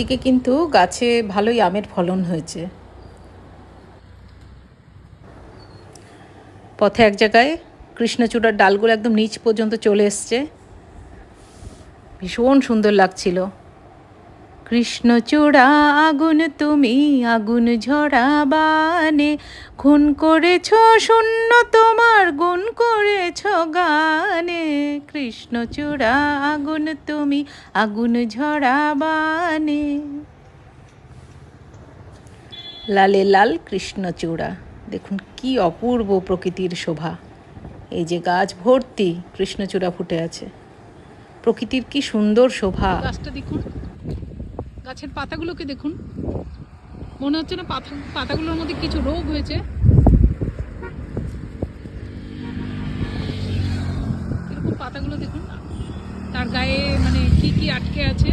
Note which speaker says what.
Speaker 1: এদিকে কিন্তু গাছে ভালোই আমের ফলন হয়েছে। পথে এক জায়গায় কৃষ্ণচূড়ার ডালগুলো একদম নিচ পর্যন্ত চলে এসছে, ভীষণ সুন্দর লাগছিল। কৃষ্ণচূড়া আগুন তুমি, আগুন ঝরা বানে, খুন করেছ শূন্য তোমার, গুণ করেছ গানে। কৃষ্ণচূড়া আগুন তুমি, আগুন ঝরা বানে। লালে লাল কৃষ্ণচূড়া, দেখুন কি অপূর্ব প্রকৃতির শোভা। এই যে গাছ ভর্তি কৃষ্ণচূড়া ফুটে আছে, প্রকৃতির কি সুন্দর শোভা। গাছটা দেখুন, গাছের পাতাগুলোকে দেখুন, মনে হচ্ছে না পাতাগুলোর মধ্যে কিছু রোগ হয়েছে। এরকম পাতাগুলো দেখুন, তার গায়ে মানে কি কি আটকে আছে।